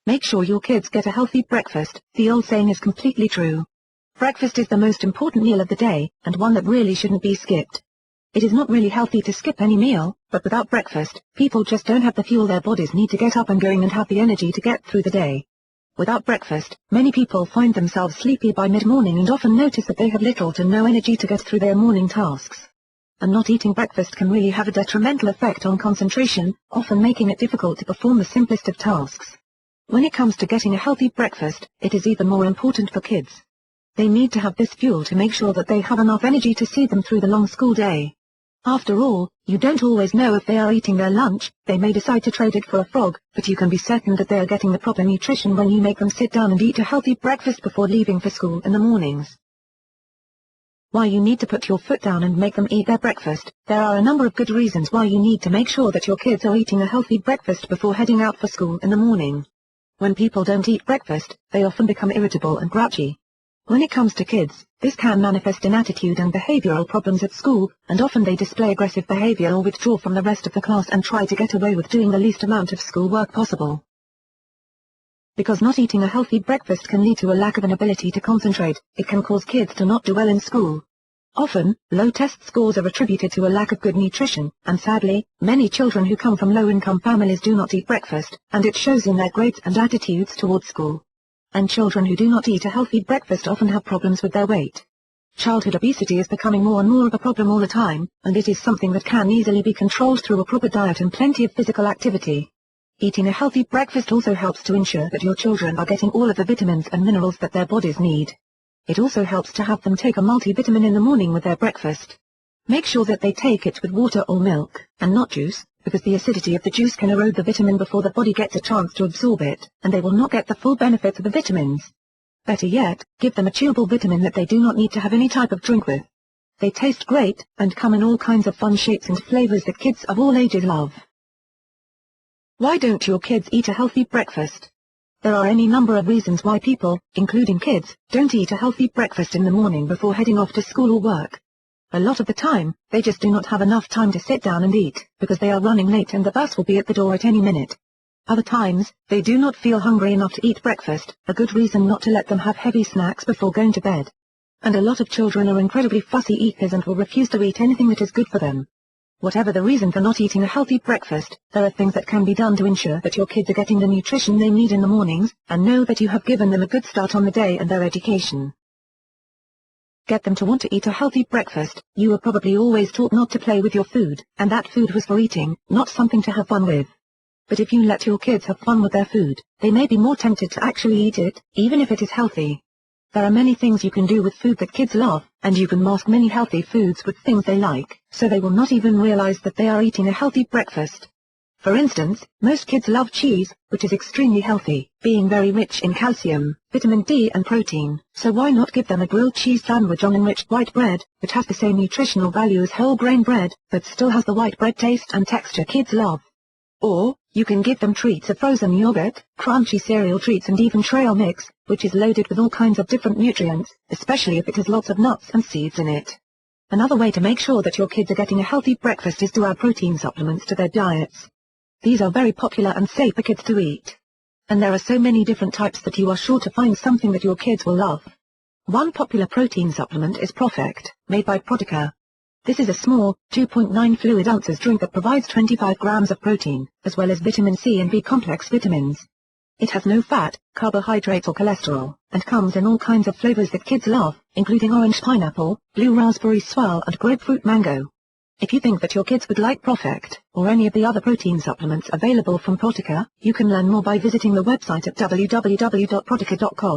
Make sure your kids get a healthy breakfast. The old saying is completely true. Breakfast is the most important meal of the day, and one that really shouldn't be skipped. It is not really healthy to skip any meal, but without breakfast, people just don't have the fuel their bodies need to get up and going and have the energy to get through the day. Without breakfast, many people find themselves sleepy by mid-morning and often notice that they have little to no energy to get through their morning tasks. And not eating breakfast can really have a detrimental effect on concentration, often making it difficult to perform the simplest of tasks. When it comes to getting a healthy breakfast, it is even more important for kids. They need to have this fuel to make sure that they have enough energy to see them through the long school day. After all, you don't always know if they are eating their lunch. They may decide to trade it for a frog, but you can be certain that they are getting the proper nutrition when you make them sit down and eat a healthy breakfast before leaving for school in the mornings. Why you need to put your foot down and make them eat their breakfast. There are a number of good reasons why you need to make sure that your kids are eating a healthy breakfast before heading out for school in the morning. When people don't eat breakfast, they often become irritable and grouchy. When it comes to kids, this can manifest in attitude and behavioral problems at school, and often they display aggressive behavior or withdraw from the rest of the class and try to get away with doing the least amount of schoolwork possible. Because not eating a healthy breakfast can lead to a lack of an ability to concentrate, it can cause kids to not do well in school. Often, low test scores are attributed to a lack of good nutrition, and sadly, many children who come from low-income families do not eat breakfast, and it shows in their grades and attitudes towards school. And children who do not eat a healthy breakfast often have problems with their weight. Childhood obesity is becoming more and more of a problem all the time, and it is something that can easily be controlled through a proper diet and plenty of physical activity. Eating a healthy breakfast also helps to ensure that your children are getting all of the vitamins and minerals that their bodies need. It also helps to have them take a multivitamin in the morning with their breakfast. Make sure that they take it with water or milk, and not juice, because the acidity of the juice can erode the vitamin before the body gets a chance to absorb it, and they will not get the full benefits of the vitamins. Better yet, give them a chewable vitamin that they do not need to have any type of drink with. They taste great, and come in all kinds of fun shapes and flavors that kids of all ages love. Why don't your kids eat a healthy breakfast? There are any number of reasons why people, including kids, don't eat a healthy breakfast in the morning before heading off to school or work. A lot of the time, they just do not have enough time to sit down and eat, because they are running late and the bus will be at the door at any minute. Other times, they do not feel hungry enough to eat breakfast, a good reason not to let them have heavy snacks before going to bed. And a lot of children are incredibly fussy eaters and will refuse to eat anything that is good for them. Whatever the reason for not eating a healthy breakfast, there are things that can be done to ensure that your kids are getting the nutrition they need in the mornings, and know that you have given them a good start on the day and their education. Get them to want to eat a healthy breakfast. You were probably always taught not to play with your food, and that food was for eating, not something to have fun with. But if you let your kids have fun with their food, they may be more tempted to actually eat it, even if it is healthy. There are many things you can do with food that kids love, and you can mask many healthy foods with things they like, so they will not even realize that they are eating a healthy breakfast. For instance, most kids love cheese, which is extremely healthy, being very rich in calcium, vitamin D and protein, so why not give them a grilled cheese sandwich on enriched white bread, which has the same nutritional value as whole grain bread, but still has the white bread taste and texture kids love. Or, you can give them treats of frozen yogurt, crunchy cereal treats and even trail mix, which is loaded with all kinds of different nutrients, especially if it has lots of nuts and seeds in it. Another way to make sure that your kids are getting a healthy breakfast is to add protein supplements to their diets. These are very popular and safe for kids to eat. And there are so many different types that you are sure to find something that your kids will love. One popular protein supplement is ProfectR, made by Protica. This is a small, 2.9 fluid ounces drink that provides 25 grams of protein, as well as vitamin C and B complex vitamins. It has no fat, carbohydrates or cholesterol, and comes in all kinds of flavors that kids love, including orange pineapple, blue raspberry swirl and grapefruit mango. If you think that your kids would like ProfectR, or any of the other protein supplements available from Protica, you can learn more by visiting the website at www.protica.com.